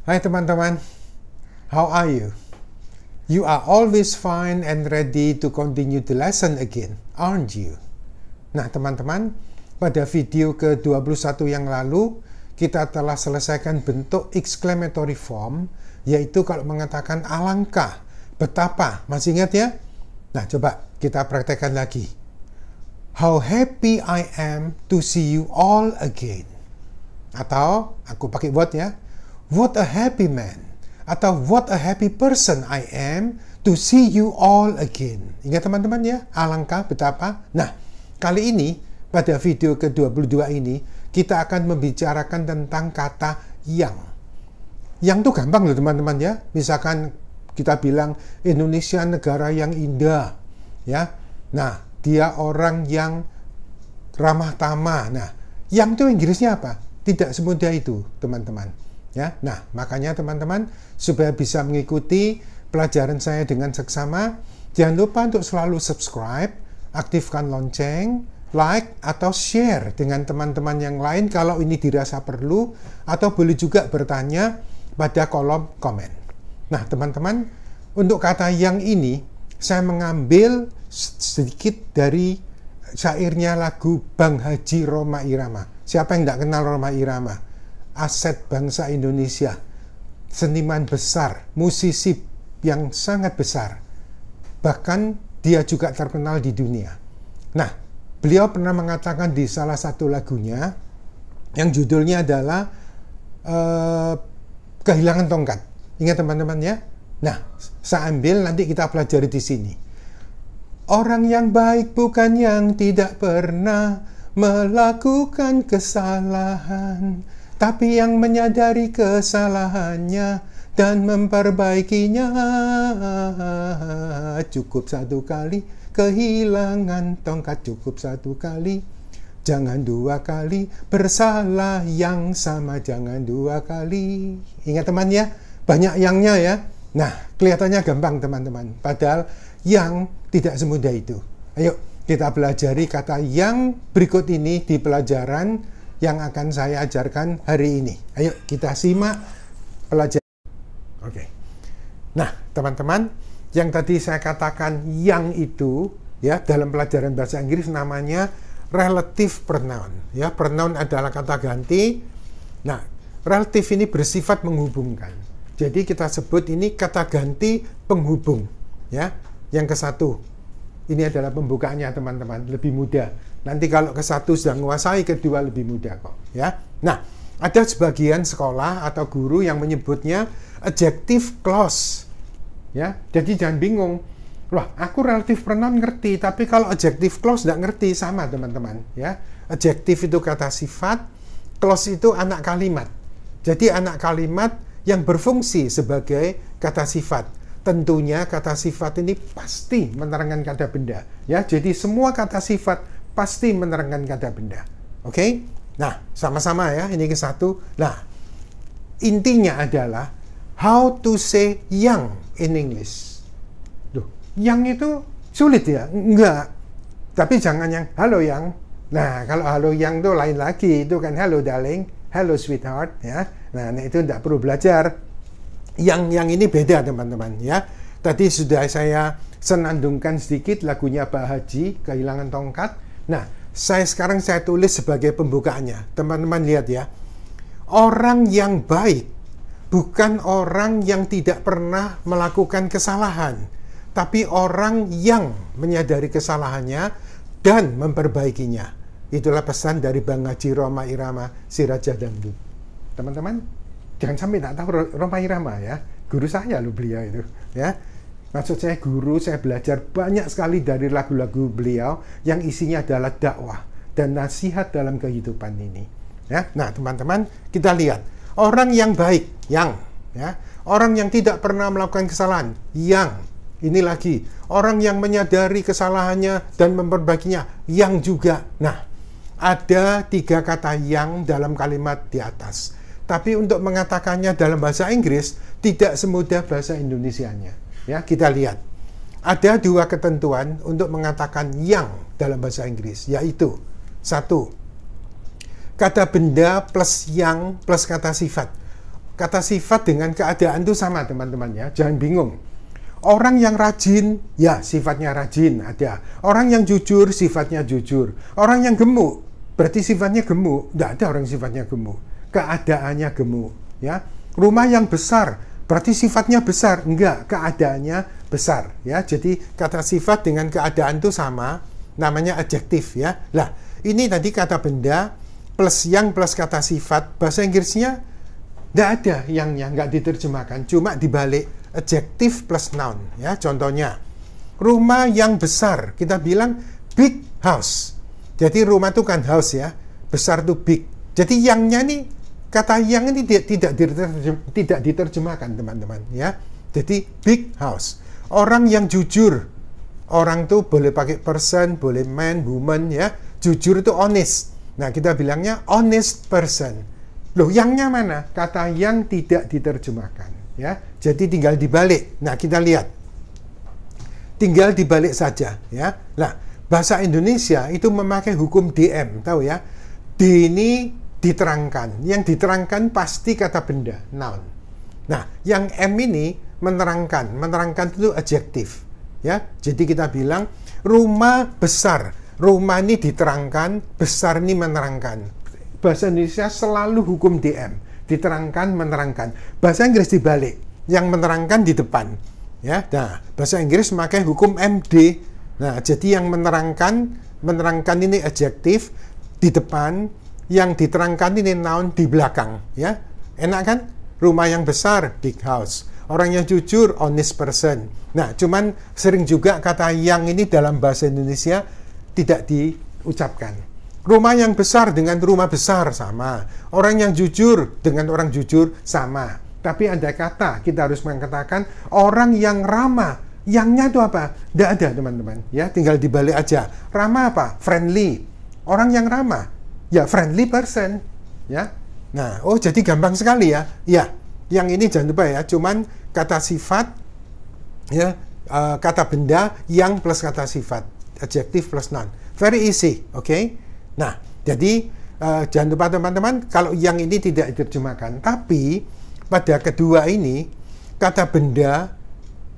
Hai teman-teman, how are you? You are always fine and ready to continue the lesson again, aren't you? Nah teman-teman, pada video ke-21 yang lalu, kita telah selesaikan bentuk exclamatory form, yaitu kalau mengatakan alangkah, betapa, masih ingat ya? Nah coba kita praktekkan lagi. How happy I am to see you all again. Atau, aku pakai what ya? What a happy man. Atau what a happy person I am to see you all again. Ingat teman-teman ya, alangkah betapa. Nah, kali ini pada video ke-22 ini kita akan membicarakan tentang kata yang. Yang itu gampang loh teman-teman ya. Misalkan kita bilang Indonesia negara yang indah, ya. Nah, dia orang yang ramah tamah. Nah, yang itu Inggrisnya apa? Tidak semudah itu, teman-teman. Ya, nah makanya teman-teman supaya bisa mengikuti pelajaran saya dengan seksama, jangan lupa untuk selalu subscribe, aktifkan lonceng, like atau share dengan teman-teman yang lain kalau ini dirasa perlu, atau boleh juga bertanya pada kolom komen. Nah teman-teman, untuk kata yang ini saya mengambil sedikit dari syairnya lagu Bang Haji Rhoma Irama. Siapa yang tidak kenal Rhoma Irama? Aset bangsa Indonesia, seniman besar, musisi yang sangat besar, bahkan dia juga terkenal di dunia. Nah, beliau pernah mengatakan di salah satu lagunya yang judulnya adalah Kehilangan Tongkat. Ingat teman-teman ya? Nah, saya ambil nanti kita pelajari di sini. Orang yang baik bukan yang tidak pernah melakukan kesalahan, tapi yang menyadari kesalahannya dan memperbaikinya. Cukup satu kali kehilangan tongkat, cukup satu kali, jangan dua kali bersalah yang sama, jangan dua kali. Ingat teman ya, banyak yangnya ya. Nah, kelihatannya gampang teman-teman, padahal yang tidak semudah itu. Ayo kita pelajari kata yang berikut ini di pelajaran yang akan saya ajarkan hari ini. Ayo kita simak pelajaran. Oke. Nah, teman-teman, yang tadi saya katakan yang itu ya dalam pelajaran bahasa Inggris namanya relative pronoun. Ya, pronoun adalah kata ganti. Nah, relative ini bersifat menghubungkan. Jadi kita sebut ini kata ganti penghubung. Ya, yang ke satu. Ini adalah pembukaannya teman-teman, lebih mudah. Nanti kalau ke satu sudah menguasai, kedua lebih mudah kok. Ya. Nah, ada sebagian sekolah atau guru yang menyebutnya adjective clause. Ya, jadi jangan bingung. Wah, aku relative pronoun ngerti, tapi kalau adjective clause tidak ngerti, sama teman-teman. Ya, adjective itu kata sifat, clause itu anak kalimat. Jadi anak kalimat yang berfungsi sebagai kata sifat. Tentunya kata sifat ini pasti menerangkan kata benda. Ya, jadi semua kata sifat pasti menerangkan kata benda. Oke? Nah, sama-sama ya, ini ke satu. Nah, intinya adalah how to say yang in English. Duh, yang itu sulit ya? Enggak. Tapi jangan yang halo yang. Nah, kalau halo yang itu lain lagi. Itu kan hello darling, hello sweetheart ya. Nah, itu tidak perlu belajar. Yang ini beda teman-teman ya. Tadi sudah saya senandungkan sedikit lagunya Pak Haji, Kehilangan Tongkat. Nah, sekarang saya tulis sebagai pembukaannya. Teman-teman lihat ya. Orang yang baik bukan orang yang tidak pernah melakukan kesalahan, tapi orang yang menyadari kesalahannya dan memperbaikinya. Itulah pesan dari Bang Haji Rhoma Irama, si Raja Dangdut. Teman-teman, jangan sampai tidak tahu Rhoma Irama ya. Guru saya loh beliau itu ya. Maksud saya guru, saya belajar banyak sekali dari lagu-lagu beliau yang isinya adalah dakwah dan nasihat dalam kehidupan ini. Ya, nah teman-teman kita lihat orang yang baik, yang, ya, orang yang tidak pernah melakukan kesalahan, yang, ini lagi orang yang menyadari kesalahannya dan memperbaikinya, yang juga. Nah, ada 3 kata yang dalam kalimat di atas. Tapi untuk mengatakannya dalam bahasa Inggris tidak semudah bahasa Indonesianya. Ya, kita lihat. Ada 2 ketentuan untuk mengatakan yang dalam bahasa Inggris, yaitu 1. Kata benda plus yang plus kata sifat. kata sifat dengan keadaan itu sama teman-teman ya, jangan bingung. Orang yang rajin, ya sifatnya rajin ada. Orang yang jujur, sifatnya jujur. Orang yang gemuk, berarti sifatnya gemuk. Tidak ada orang yang sifatnya gemuk. Keadaannya gemuk. Ya. Rumah yang besar, berarti sifatnya besar. Enggak, keadaannya besar. Ya. Jadi kata sifat dengan keadaan itu sama, namanya adjektif ya. Lah, ini tadi kata benda plus yang plus kata sifat. Bahasa Inggrisnya tidak ada yangnya, nggak diterjemahkan. Cuma dibalik adjektif plus noun. Ya, contohnya, rumah yang besar. Kita bilang big house. Jadi rumah itu kan house ya. Besar itu big. Jadi yangnya nih, kata yang ini tidak diterjemahkan teman-teman. Ya, jadi big house. Orang yang jujur. Orang tuh boleh pakai person, boleh man, woman ya. Jujur itu honest. Nah, kita bilangnya honest person. Loh, yangnya mana? Kata yang tidak diterjemahkan. Ya, jadi tinggal dibalik. Nah, kita lihat. Tinggal dibalik saja. Ya, nah, bahasa Indonesia itu memakai hukum DM, tahu ya? D ini diterangkan. Yang diterangkan pasti kata benda, noun. Nah, yang M ini menerangkan. Menerangkan itu adjektif. Ya, jadi kita bilang rumah besar. Rumah ini diterangkan, besar ini menerangkan. Bahasa Indonesia selalu hukum DM, diterangkan, menerangkan. Bahasa Inggris dibalik, yang menerangkan di depan. Ya, nah, bahasa Inggris memakai hukum MD. Nah, jadi yang menerangkan ini adjektif di depan, yang diterangkan ini noun di belakang. Ya, enak kan? Rumah yang besar, big house. Orang yang jujur, honest person. Nah, cuman sering juga kata yang ini dalam bahasa Indonesia tidak diucapkan. Rumah yang besar dengan rumah besar sama. Orang yang jujur dengan orang jujur sama. Tapi ada kata, kita harus mengatakan orang yang ramah. Yangnya itu apa? Tidak ada teman-teman. Ya, tinggal dibalik aja. Ramah apa? Friendly. Orang yang ramah. Ya, friendly person. Ya. Nah, oh jadi gampang sekali ya. Ya, yang ini jangan lupa ya. Cuman kata sifat, ya, kata benda, yang plus kata sifat. Adjective plus noun. Very easy, oke? Okay? Nah, jadi jangan lupa teman-teman, kalau yang ini tidak diterjemahkan. Tapi pada kedua ini, kata benda,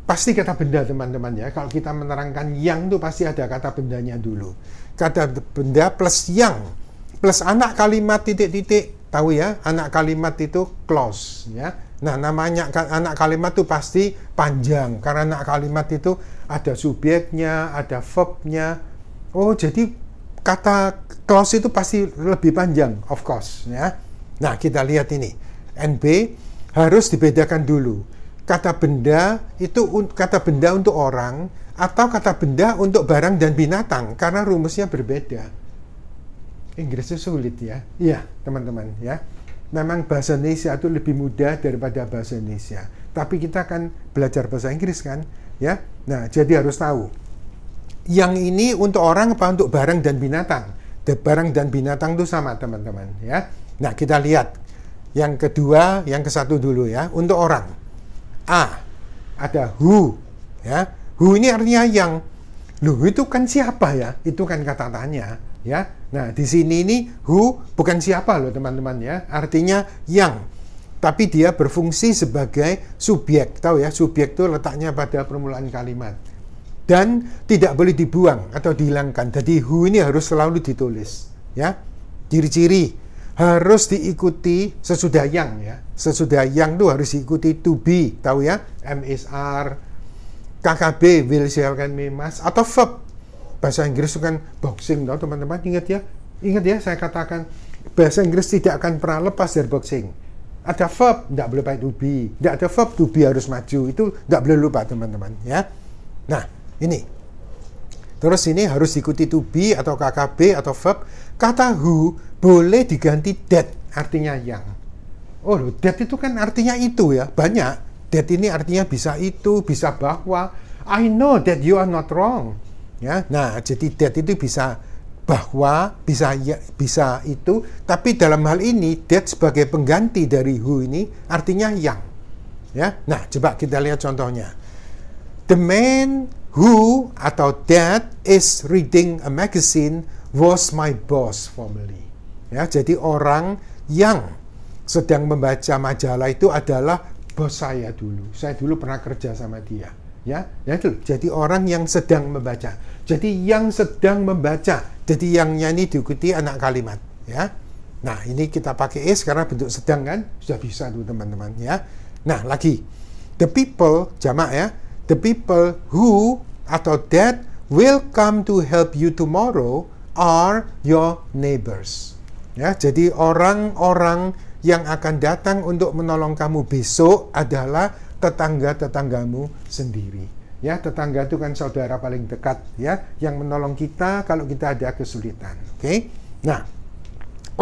pasti kata benda teman-teman ya. Kalau kita menerangkan yang itu pasti ada kata bendanya dulu. Kata benda plus yang, plus anak kalimat titik-titik. Tahu ya, anak kalimat itu clause ya. Nah, namanya anak kalimat itu pasti panjang. Karena anak kalimat itu ada subjeknya, ada verbnya. Oh, jadi kata clause itu pasti lebih panjang, of course ya. Nah, kita lihat ini. NB harus dibedakan dulu. Kata benda itu kata benda untuk orang atau kata benda untuk barang dan binatang karena rumusnya berbeda. Inggrisnya sulit ya. Iya, teman-teman ya. Memang bahasa Indonesia itu lebih mudah daripada bahasa Indonesia. Tapi kita akan belajar bahasa Inggris kan, ya. Nah, jadi harus tahu. Yang ini untuk orang apa untuk barang dan binatang? Barang dan binatang itu sama, teman-teman, ya. Nah, kita lihat. Yang kedua, yang ke satu dulu ya. Untuk orang. A, ada who, ya. Who ini artinya yang. Loh, itu kan siapa ya? Itu kan kata tanya, ya. Nah, di sini ini who bukan siapa loh teman-teman ya. Artinya yang. Tapi dia berfungsi sebagai subjek. Tahu ya, subjek itu letaknya pada permulaan kalimat. Dan tidak boleh dibuang atau dihilangkan. Jadi who ini harus selalu ditulis, ya. Ciri-ciri harus diikuti sesudah yang ya. Sesudah yang itu harus diikuti to be, tahu ya? MSR, KKB, will, shall, can, may, must, atau verb. Bahasa Inggris itu kan boxing, tahu teman-teman, ingat ya? Ingat ya, saya katakan bahasa Inggris tidak akan pernah lepas dari boxing. Ada verb, tidak boleh pakai to be. Tidak ada verb, to be harus maju. Itu tidak boleh lupa teman-teman ya. Nah, ini. Terus ini harus diikuti to be atau KKB atau verb. Kata who boleh diganti that, artinya yang. Oh, that itu kan artinya itu ya, banyak. That ini artinya bisa itu, bisa bahwa. I know that you are not wrong. Ya, nah jadi that itu bisa bahwa, bisa ya, bisa itu. Tapi dalam hal ini that sebagai pengganti dari who ini artinya yang. Ya, nah coba kita lihat contohnya. The man who atau that is reading a magazine was my boss formerly. Ya, jadi orang yang sedang membaca majalah itu adalah bos saya dulu. Saya dulu pernah kerja sama dia. Ya, itu. Jadi orang yang sedang membaca. Jadi yang sedang membaca. Jadi yangnya ini diikuti anak kalimat. Ya. Nah, ini kita pakai is karena bentuk sedang kan. Sudah bisa tuh teman-teman. Ya. Nah, lagi. The people, jamak ya. The people who atau that will come to help you tomorrow are your neighbors. Ya, jadi orang-orang yang akan datang untuk menolong kamu besok adalah tetangga-tetanggamu sendiri. Ya, tetangga itu kan saudara paling dekat ya, yang menolong kita kalau kita ada kesulitan. Oke. Nah,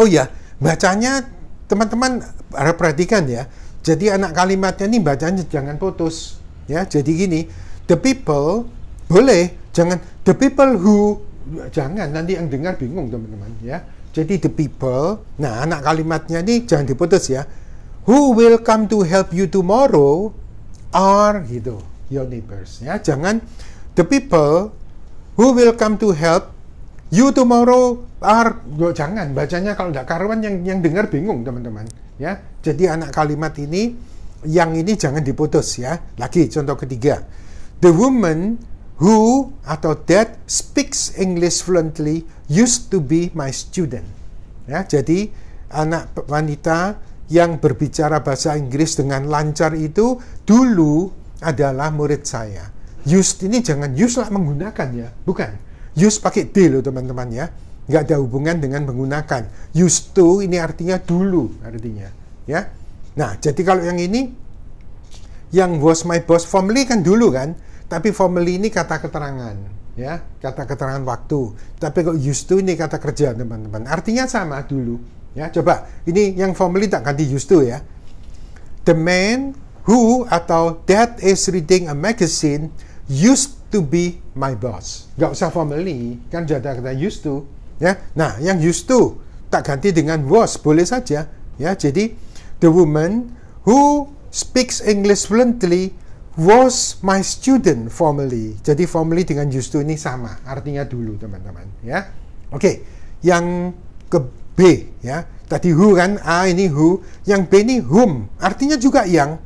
oh ya, bacanya teman-teman harus perhatikan ya. Jadi anak kalimatnya ini bacanya jangan putus. Ya, jadi gini, the people boleh, jangan the people who, jangan nanti yang dengar bingung teman-teman ya. Jadi the people, nah anak kalimatnya ini jangan diputus ya. Who will come to help you tomorrow are gitu, your neighbors ya. Jangan the people who will come to help you tomorrow are, jangan bacanya kalau tidak karuan yang dengar bingung teman-teman ya. Jadi anak kalimat ini yang ini jangan diputus ya. Lagi contoh ketiga. The woman who atau that speaks English fluently used to be my student. Ya, jadi anak wanita yang berbicara bahasa Inggris dengan lancar itu dulu adalah murid saya. Used ini jangan use lah menggunakan ya, bukan. Use pakai D loh teman-teman ya. Nggak ada hubungan dengan menggunakan. Used to ini artinya dulu artinya ya. Nah, jadi kalau yang ini yang was my boss formerly kan dulu kan. Tapi formerly ini kata keterangan, ya, kata keterangan waktu. Tapi kalau used to ini kata kerja, teman-teman. Artinya sama dulu, ya. Coba, ini yang formerly tak ganti used to ya. The man who atau that is reading a magazine used to be my boss. Gak usah formerly, kan jadi kata used to, ya. Nah, yang used to tak ganti dengan was, boleh saja, ya. Jadi the woman who speaks English fluently was my student formerly. Jadi formerly dengan used to ini sama, artinya dulu teman-teman ya. Oke, yang ke B ya. Tadi who kan, A ini who, yang B ini whom, artinya juga yang.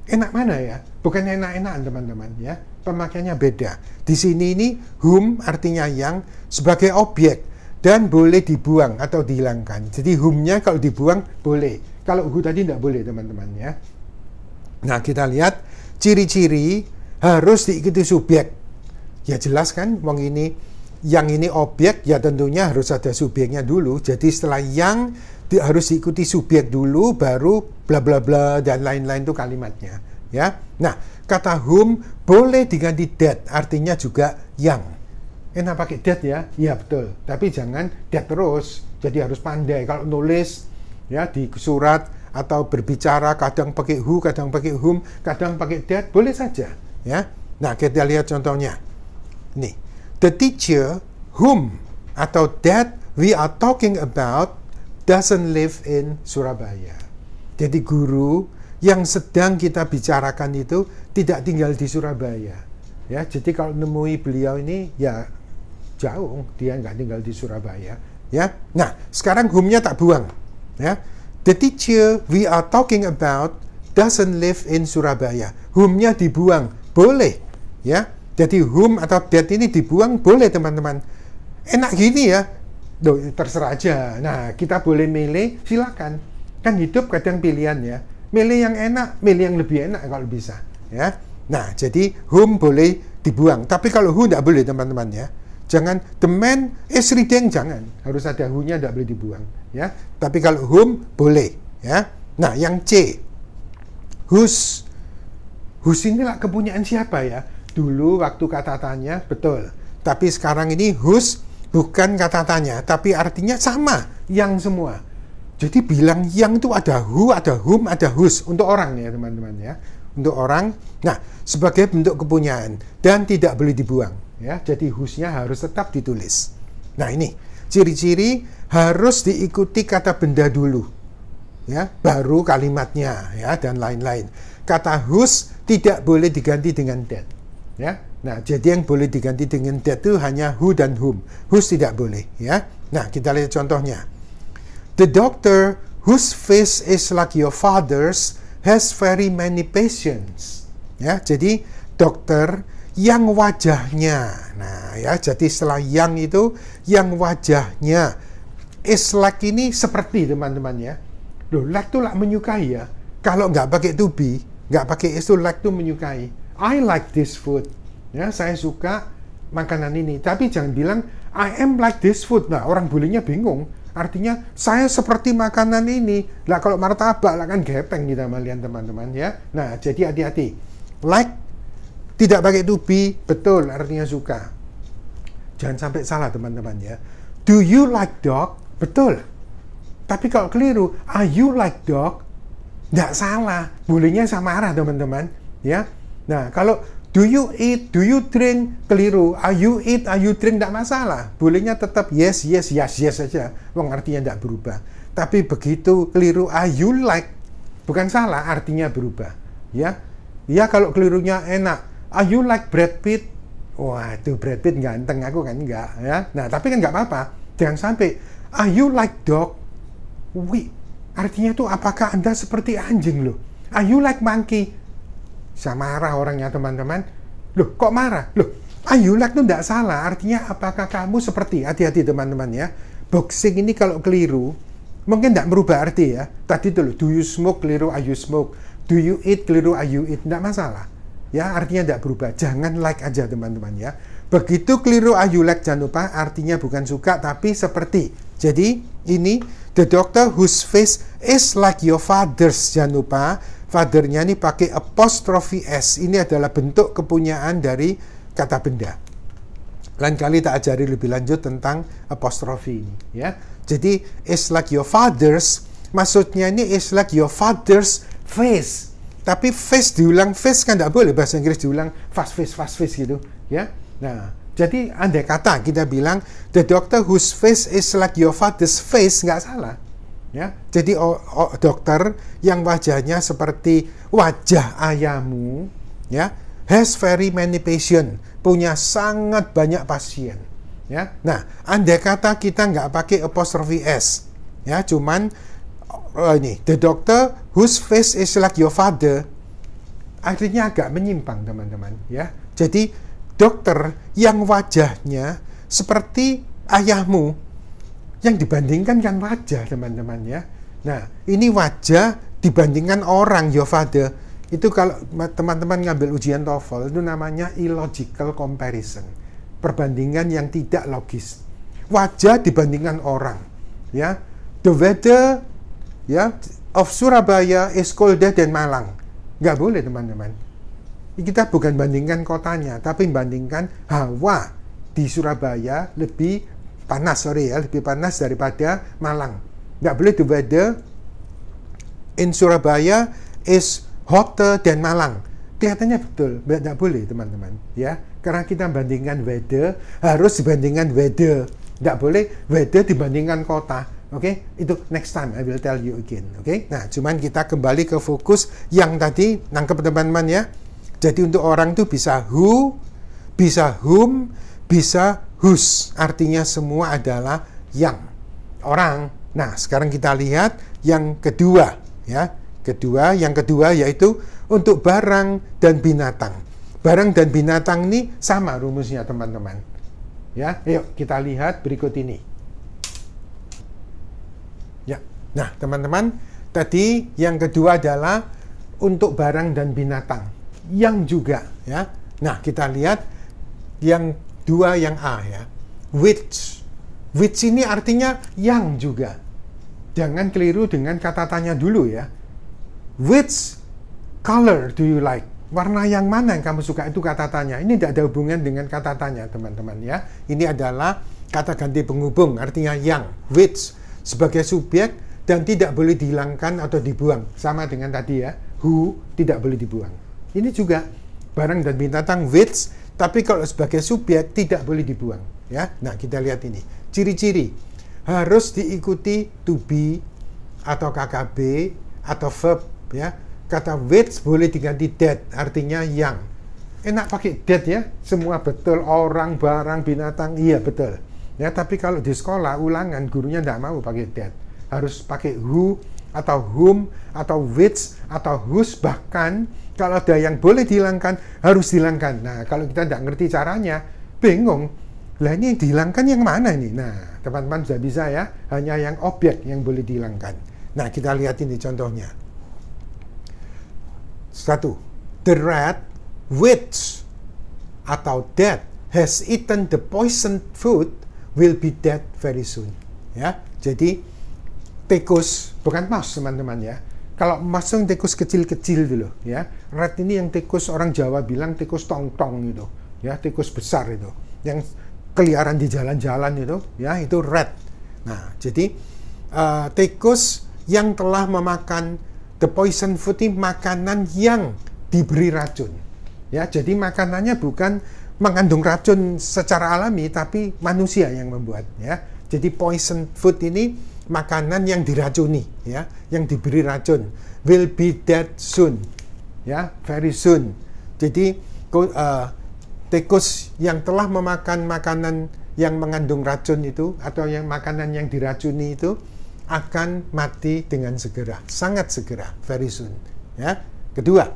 Enak mana ya? Bukan enak-enakan teman-teman ya. Pemakaiannya beda. Di sini ini whom artinya yang sebagai objek dan boleh dibuang atau dihilangkan. Jadi whom-nya kalau dibuang boleh. Kalau who tadi tidak boleh teman-teman ya. Nah, kita lihat ciri-ciri harus diikuti subjek. Ya jelas kan, wong ini yang ini objek, ya tentunya harus ada subjeknya dulu. Jadi setelah yang harus diikuti subjek dulu, baru bla bla bla dan lain-lain itu kalimatnya. Ya, nah kata whom boleh diganti that, artinya juga yang. Enak pakai that ya, iya betul. Tapi jangan that terus. Jadi harus pandai kalau nulis ya di surat atau berbicara, kadang pakai who, kadang pakai whom, kadang pakai that, boleh saja ya. Nah, kita lihat contohnya nih, the teacher whom atau that we are talking about doesn't live in Surabaya. Jadi guru yang sedang kita bicarakan itu tidak tinggal di Surabaya ya. Jadi kalau nemui beliau ini ya jauh, dia nggak tinggal di Surabaya ya. Nah, sekarang whom-nya tak buang ya. The teacher we are talking about doesn't live in Surabaya. Whom-nya dibuang, boleh, ya. Jadi whom atau that ini dibuang, boleh teman-teman. Enak gini ya, terserah aja. Nah, kita boleh milih, silakan. Kan hidup kadang pilihan ya. Milih yang enak, milih yang lebih enak kalau bisa, ya. Nah, jadi whom boleh dibuang. Tapi kalau who tidak boleh teman-teman ya. Jangan the man is reading, jangan. Harus ada who-nya, tidak boleh dibuang. Ya, tapi kalau whom boleh ya. Nah, yang C, whose. Whose inilah kepunyaan siapa ya? Dulu waktu kata tanya betul, tapi sekarang ini whose bukan kata tanya, tapi artinya sama, yang semua. Jadi bilang yang itu ada who, ada whom, ada whose untuk orang ya teman-teman ya, untuk orang. Nah, sebagai bentuk kepunyaan dan tidak boleh dibuang ya. Jadi whose-nya harus tetap ditulis. Nah, ini ciri-ciri harus diikuti kata benda dulu, ya, baru kalimatnya, ya, dan lain-lain. Kata whose tidak boleh diganti dengan that, ya. Nah, jadi yang boleh diganti dengan that itu hanya who dan whom. Whose tidak boleh, ya. Nah, kita lihat contohnya. The doctor whose face is like your father's has very many patients. Ya, jadi dokter yang wajahnya. Nah, ya, jadi setelah yang itu yang wajahnya is like ini seperti, teman-teman ya. Loh, like tuh like menyukai ya. Kalau nggak pakai to be, nggak pakai is tuh like tuh menyukai. I like this food. Ya, saya suka makanan ini. Tapi jangan bilang I am like this food. Nah, orang bulenya bingung. Artinya saya seperti makanan ini. Lah kalau martabak lah kan gepeng kita malian, teman-teman ya. Nah, jadi hati-hati. Like tidak pakai to be, betul artinya suka. Jangan sampai salah, teman-teman ya. Do you like dog? Betul. Tapi kalau keliru, are you like dog? Nggak salah. Bolehnya sama arah, teman-teman ya. Nah, kalau do you eat, do you drink, keliru. Are you eat, are you drink, nggak masalah. Bolehnya tetap yes, yes, yes, yes saja. Wong artinya nggak berubah. Tapi begitu keliru, are you like, bukan salah, artinya berubah. Ya, ya kalau kelirunya enak. Are you like Brad Pitt? Wah, itu Brad Pitt ganteng, aku kan enggak ya. Nah, tapi kan nggak apa-apa. Jangan sampai, are you like dog? Wih, artinya tuh apakah Anda seperti anjing loh? Are you like monkey? Saya marah orangnya, teman-teman. Loh, kok marah? Loh, are you like tuh nggak salah. Artinya apakah kamu seperti, hati-hati teman-teman ya. Boxing ini kalau keliru, mungkin nggak merubah arti ya. Tadi tuh loh, do you smoke, keliru, are you smoke. Do you eat, keliru, are you eat. Nggak masalah. Ya, artinya tidak berubah. Jangan like aja, teman-teman ya. Begitu keliru are you like, jangan lupa artinya bukan suka tapi seperti. Jadi ini the doctor whose face is like your father's. Jangan lupa fathernya ini pakai apostrophe s. Ini adalah bentuk kepunyaan dari kata benda. Lain kali tak ajari lebih lanjut tentang apostrophe ini ya. Jadi is like your father's, maksudnya ini is like your father's face. Tapi face diulang face kan tidak boleh, bahasa Inggris diulang fast face gitu ya. Nah, jadi andai kata kita bilang the doctor whose face is like your father's face, nggak salah ya. Jadi dokter yang wajahnya seperti wajah ayahmu ya, has very many patient, punya sangat banyak pasien ya. Nah, andai kata kita nggak pakai apostrophe s ya, cuman ini the doctor whose face is like your father, akhirnya agak menyimpang, teman-teman ya. Jadi dokter yang wajahnya seperti ayahmu, yang dibandingkan kan wajah, teman-teman ya. Nah, ini wajah dibandingkan orang, your father. Itu kalau teman-teman ngambil ujian TOEFL itu namanya illogical comparison, perbandingan yang tidak logis. Wajah dibandingkan orang ya. The weather ya of Surabaya is colder than Malang. Nggak boleh, teman-teman. Kita bukan bandingkan kotanya, tapi bandingkan hawa di Surabaya lebih panas, lebih panas daripada Malang. Nggak boleh the weather in Surabaya is hotter than Malang. Kelihatannya betul, nggak boleh, teman-teman ya. Karena kita bandingkan weather, harus dibandingkan weather. Nggak boleh weather dibandingkan kota. Oke, itu next time I will tell you again. Oke, nah cuman kita kembali ke fokus yang tadi, nangkep teman-teman ya. Jadi untuk orang itu bisa who, bisa whom, bisa whose. Artinya semua adalah yang orang. Nah sekarang kita lihat yang kedua ya. Yang kedua yaitu untuk barang dan binatang. Barang dan binatang ini sama rumusnya, teman-teman. Ya, yuk kita lihat berikut ini. Ya, nah teman-teman, tadi yang kedua adalah untuk barang dan binatang, yang juga ya. Nah kita lihat yang dua, yang A ya, which ini artinya yang juga. Jangan keliru dengan kata tanya dulu ya. Which color do you like? Warna yang mana yang kamu suka, itu kata tanya. Ini tidak ada hubungan dengan kata tanya, teman-teman ya. Ini adalah kata ganti penghubung, artinya yang, which sebagai subjek dan tidak boleh dihilangkan atau dibuang, sama dengan tadi ya, who tidak boleh dibuang. Ini juga barang dan binatang which, tapi kalau sebagai subjek tidak boleh dibuang ya. Nah kita lihat ini ciri-ciri, harus diikuti to be atau KKB atau verb ya. Kata which boleh diganti that, artinya yang. Enak pakai that ya, semua betul, orang, barang, binatang, iya betul ya. Tapi kalau di sekolah ulangan gurunya tidak mau pakai that, harus pakai who atau whom, atau which, atau whose, bahkan kalau ada yang boleh dihilangkan, harus dihilangkan. Nah, kalau kita tidak ngerti caranya, bingung. Lah ini yang dihilangkan yang mana ini? Nah, teman-teman sudah bisa ya, hanya yang objek yang boleh dihilangkan. Nah, kita lihat ini contohnya. 1. The rat which atau that has eaten the poisoned food will be dead very soon. Ya, jadi tikus bukan mouse teman-teman ya. Kalau mouse yang tikus kecil-kecil dulu ya. Rat ini yang tikus orang Jawa bilang tikus tong-tong itu, ya, tikus besar itu, yang keliaran di jalan-jalan itu, ya, itu rat. Nah, jadi tikus yang telah memakan the poison food ini makanan yang diberi racun. Ya, jadi makanannya bukan mengandung racun secara alami, tapi manusia yang membuat. Ya, jadi poison food ini makanan yang diracuni, ya, yang diberi racun. Will be dead soon, ya, very soon. Jadi tikus yang telah memakan makanan yang mengandung racun itu atau yang makanan yang diracuni itu akan mati dengan segera, sangat segera, very soon. Ya, kedua,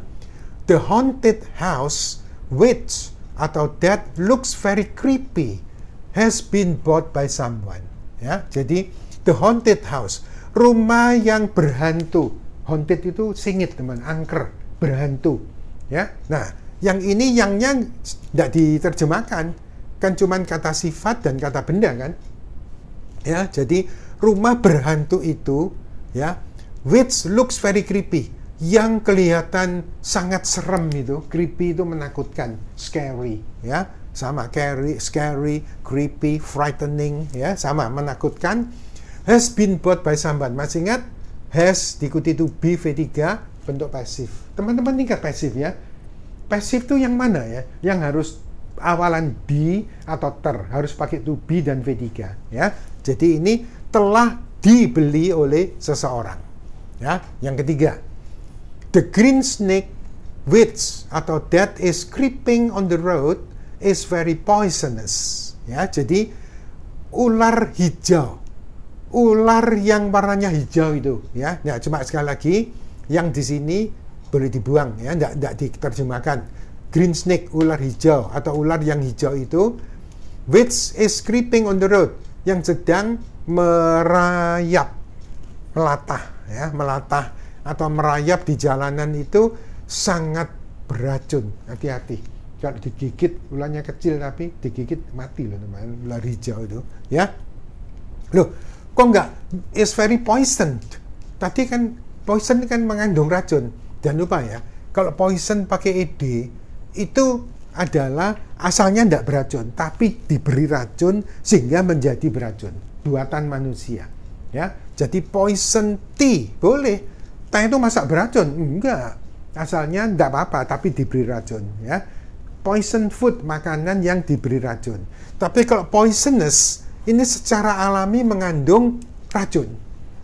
the haunted house which atau that looks very creepy has been bought by someone. Ya, jadi the haunted house, rumah yang berhantu. Haunted itu singit teman, angker, berhantu. Ya, nah yang ini yangnya tidak diterjemahkan, kan cuman kata sifat dan kata benda kan. Ya, jadi rumah berhantu itu ya, which looks very creepy, yang kelihatan sangat serem itu, creepy itu menakutkan, scary, ya, sama scary, creepy, frightening, ya, sama menakutkan. Has been bought by someone. Masih ingat? Has diikuti to be V3 bentuk pasif. Teman-teman ingat pasif ya? Pasif itu yang mana ya? Yang harus awalan be atau ter, harus pakai to be dan V3, ya. Jadi ini telah dibeli oleh seseorang. Ya, yang ketiga, the green snake which atau that is creeping on the road is very poisonous. Ya, jadi ular hijau, ular yang warnanya hijau itu, ya. Nah, cuma sekali lagi, yang di sini boleh dibuang, ya, tidak diterjemahkan. Green snake, ular hijau atau ular yang hijau itu, which is creeping on the road, yang sedang merayap, melatah, ya, melatah atau merayap di jalanan itu sangat beracun. Hati-hati, kalau digigit, ularnya kecil tapi digigit mati loh teman, ular hijau itu, ya. Loh, kok enggak is very poisoned? Tadi kan poison kan mengandung racun. Jangan lupa ya, kalau poison pakai ed itu adalah asalnya tidak beracun, tapi diberi racun sehingga menjadi beracun, buatan manusia. Ya, jadi poison tea boleh. Teh itu masak beracun? Enggak. Asalnya tidak apa-apa, tapi diberi racun. Ya, poison food, makanan yang diberi racun. Tapi kalau poisonous, ini secara alami mengandung racun.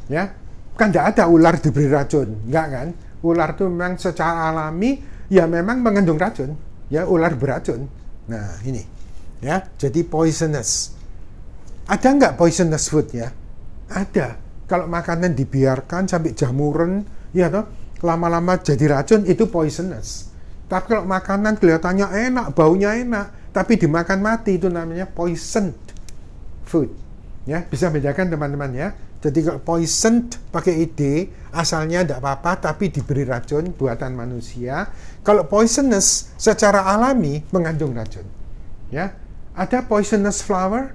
Ya, kan tidak ada ular diberi racun, enggak kan? Ular itu memang secara alami ya memang mengandung racun. Ya, ular beracun. Nah, ini. Ya, jadi poisonous. Ada nggak poisonous food ya? Ada. Kalau makanan dibiarkan sampai jamuran, ya toh, lama-lama jadi racun, itu poisonous. Tapi kalau makanan kelihatannya enak, baunya enak, tapi dimakan mati, itu namanya poisoned food. Ya, bisa bedakan teman-teman ya. Jadi kalau poisoned pakai id, asalnya tidak apa-apa, tapi diberi racun buatan manusia. Kalau poisonous secara alami mengandung racun. Ya, ada poisonous flower.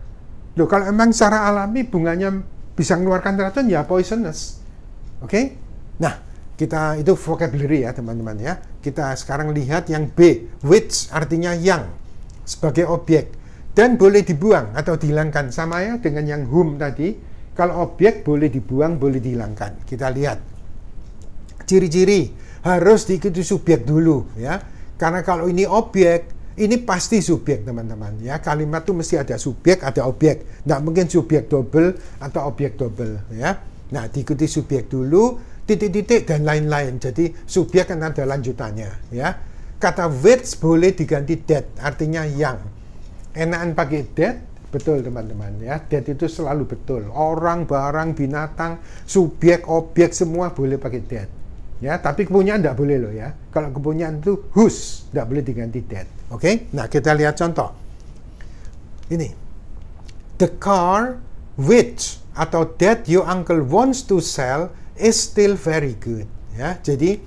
Loh, kalau emang secara alami bunganya bisa mengeluarkan racun, ya poisonous. Oke? Nah, kita itu vocabulary ya teman-teman ya. Kita sekarang lihat yang B, which artinya yang sebagai objek dan boleh dibuang atau dihilangkan, sama ya dengan yang whom tadi. Kalau objek boleh dibuang, boleh dihilangkan. Kita lihat ciri-ciri, harus diikuti subjek dulu ya. Karena kalau ini objek, ini pasti subjek teman-teman ya. Kalimat itu mesti ada subjek, ada objek. Nggak mungkin subjek double atau objek double ya. Nah, diikuti subjek dulu, titik-titik dan lain-lain. Jadi subjek kan ada lanjutannya ya. Kata which boleh diganti that, artinya yang. Enakan pakai that, Betul teman-teman ya, that itu selalu betul. Orang, barang, binatang, subjek, objek semua boleh pakai that. Ya, tapi kepunyaan tidak boleh loh ya. Kalau kepunyaan itu whose, tidak boleh diganti that. Oke? Nah, kita lihat contoh. Ini. The car which atau that your uncle wants to sell is still very good. Ya, jadi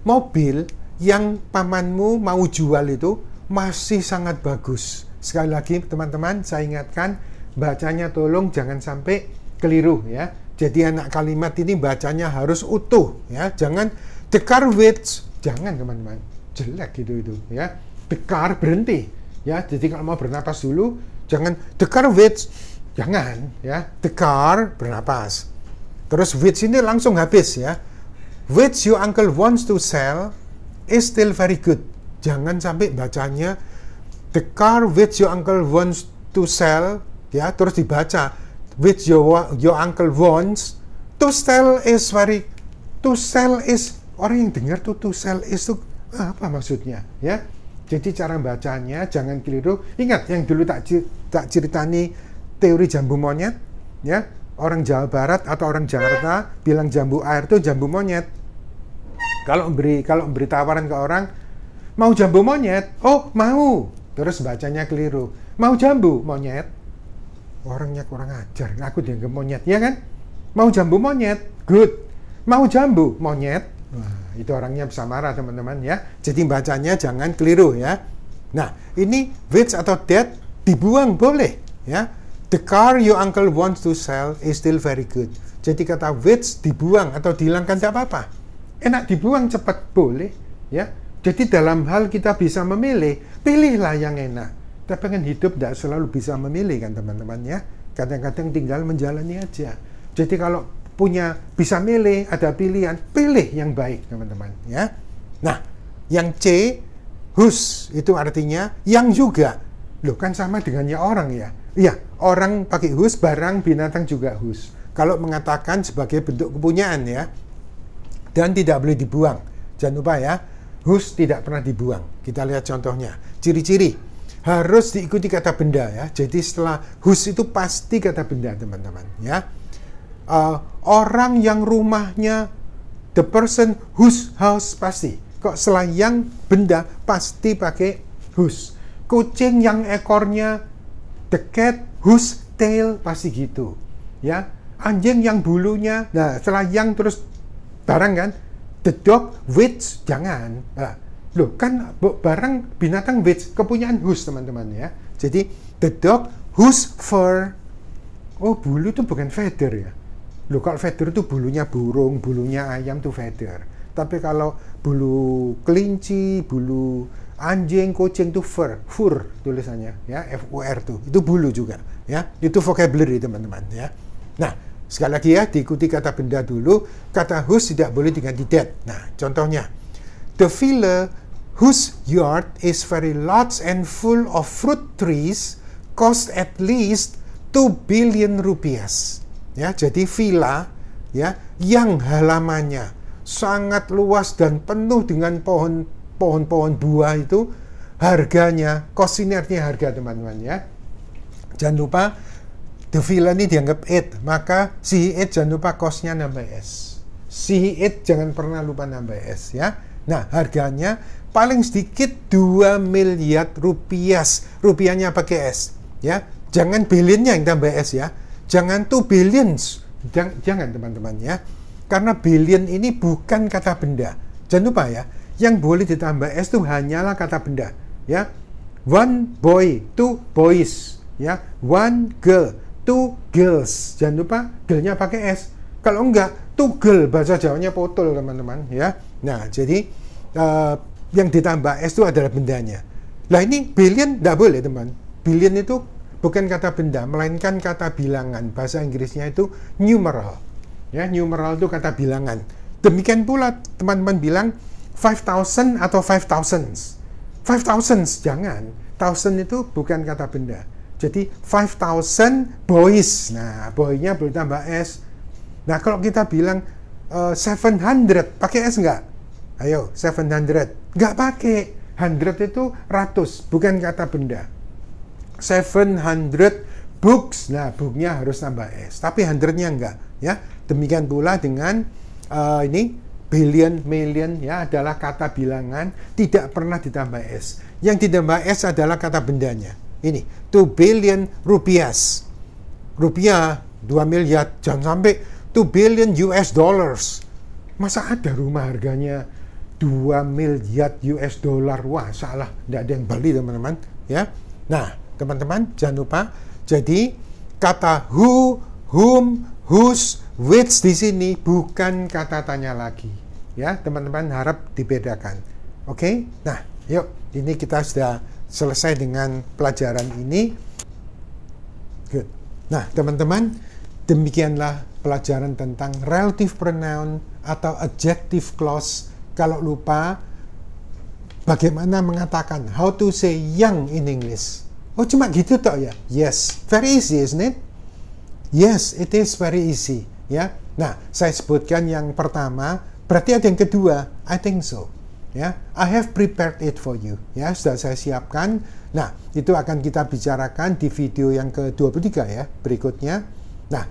mobil yang pamanmu mau jual itu masih sangat bagus. Sekali lagi teman-teman, saya ingatkan, bacanya tolong jangan sampai keliru ya. Jadi anak kalimat ini bacanya harus utuh ya. Jangan the car which, jangan teman-teman, jelek gitu itu ya. The car berhenti ya. Jadi kalau mau bernapas dulu, jangan the car which, jangan ya. The car bernapas. Terus which ini langsung habis ya. Which your uncle wants to sell is still very good. Jangan sampai bacanya the car which your uncle wants to sell, ya, terus dibaca which your uncle wants to sell is very, to sell is, orang yang dengar tuh to sell is itu apa maksudnya, ya. Jadi cara bacanya jangan keliru. Ingat yang dulu tak ceritani teori jambu monyet, ya. Orang Jawa Barat atau orang Jakarta bilang jambu air itu jambu monyet. Kalau beri tawaran ke orang, mau jambu monyet? Oh, mau. Terus bacanya keliru. Mau jambu monyet? Orangnya kurang ajar. Aku dianggap monyet, ya kan? Mau jambu monyet? Good. Mau jambu monyet? Wah, itu orangnya bisa marah, teman-teman, ya. Jadi bacanya jangan keliru, ya. Nah, ini which atau that dibuang boleh, ya. The car your uncle wants to sell is still very good. Jadi kata which dibuang atau dihilangkan tidak apa-apa. Enak dibuang, cepat boleh, ya. Jadi dalam hal kita bisa memilih, pilihlah yang enak. Tapi kan hidup tidak selalu bisa memilih kan teman-teman ya. Kadang-kadang tinggal menjalani aja. Jadi kalau punya bisa milih, ada pilihan, pilih yang baik teman-teman ya. Nah, yang C, whose, itu artinya yang juga. Loh kan sama dengannya orang ya. Iya, orang pakai whose, barang, binatang juga whose. Kalau mengatakan sebagai bentuk kepunyaan ya. Dan tidak boleh dibuang. Jangan lupa ya. Whose tidak pernah dibuang. Kita lihat contohnya. Ciri-ciri harus diikuti kata benda ya. Jadi setelah whose itu pasti kata benda teman-teman ya. Orang yang rumahnya, the person whose house pasti. Kok setelah yang benda pasti pakai whose. Kucing yang ekornya, the cat whose tail pasti gitu ya. Anjing yang bulunya, nah setelah yang terus barang kan. The dog which, jangan. Loh, kan barang binatang which, kepunyaan whose, teman-teman ya. Jadi, the dog whose fur. Oh, bulu itu bukan feather ya. Loh, kalau feather itu bulunya burung, bulunya ayam itu feather. Tapi kalau bulu kelinci, bulu anjing, kucing itu fur tulisannya ya, F-U-R tuh. Itu bulu juga ya. Itu vocabulary, teman-teman ya. Nah, sekali lagi ya, diikuti kata benda dulu. Kata whose tidak boleh diganti that. Nah, contohnya. The villa whose yard is very large and full of fruit trees cost at least 2 billion rupiahs. Ya, jadi villa ya yang halamannya sangat luas dan penuh dengan pohon-pohon buah itu harganya, cost ini artinya harga teman-teman ya. Jangan lupa the villa ini dianggap it, maka si it jangan lupa cost-nya nambah S. Si it jangan pernah lupa nambah S ya. Nah, harganya paling sedikit 2 miliar rupiah. Rupiahnya pakai S ya. Jangan billion-nya yang tambah S ya. Jangan 2 billions. Jangan teman-teman ya. Karena billion ini bukan kata benda. Jangan lupa ya. Yang boleh ditambah S itu hanyalah kata benda ya. 1 boy, 2 boys ya. 1 girl, 2 girls. Jangan lupa girl-nya pakai S. Kalau enggak, 2 girl, bahasa Jawanya potol teman-teman ya. Nah, jadi yang ditambah S itu adalah bendanya. Nah, ini billion enggak boleh teman. Billion itu bukan kata benda, melainkan kata bilangan. Bahasa Inggrisnya itu numeral. Ya, numeral itu kata bilangan. Demikian pula teman-teman bilang 5,000 atau 5,000s. 5,000s jangan. 1,000 itu bukan kata benda. Jadi 5,000 boys. Nah, boy-nya boleh tambah S. Nah, kalau kita bilang 700, pakai S enggak? Ayo, 700. Enggak pakai. 100 itu ratus, bukan kata benda. 700 Books, nah booknya harus tambah S, tapi 100-nya enggak, ya. Demikian pula dengan ini billion, million, ya, adalah kata bilangan, tidak pernah ditambah S. Yang ditambah S adalah kata bendanya. Ini 2 billion rupiahs. Rupiah 2 miliar, jangan sampai 2 billion US dollars. Masa ada rumah harganya 2 miliar US dollar? Wah, salah, tidak ada yang beli, teman-teman, ya. Nah, teman-teman jangan lupa. Jadi kata who, whom, whose, which di sini bukan kata tanya lagi, ya. Teman-teman harap dibedakan. Oke? Nah, yuk, ini kita sudah selesai dengan pelajaran ini. Good. Nah, teman-teman, demikianlah pelajaran tentang relative pronoun atau adjective clause. Kalau lupa, bagaimana mengatakan, how to say young in English. Oh, cuma gitu toh ya? Yes, very easy, isn't it? Yes, it is very easy, ya. Nah, saya sebutkan yang pertama, berarti ada yang kedua. I think so, ya. I have prepared it for you, ya. Sudah saya siapkan. Nah, itu akan kita bicarakan di video yang ke-23 ya, berikutnya. Nah,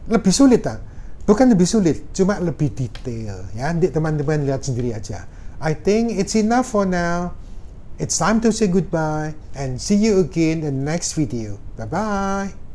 lebih sulit, tak? Bukan lebih sulit, cuma lebih detail, ya. Nanti teman-teman lihat sendiri aja. I think it's enough for now. It's time to say goodbye and see you again in the next video. Bye-bye.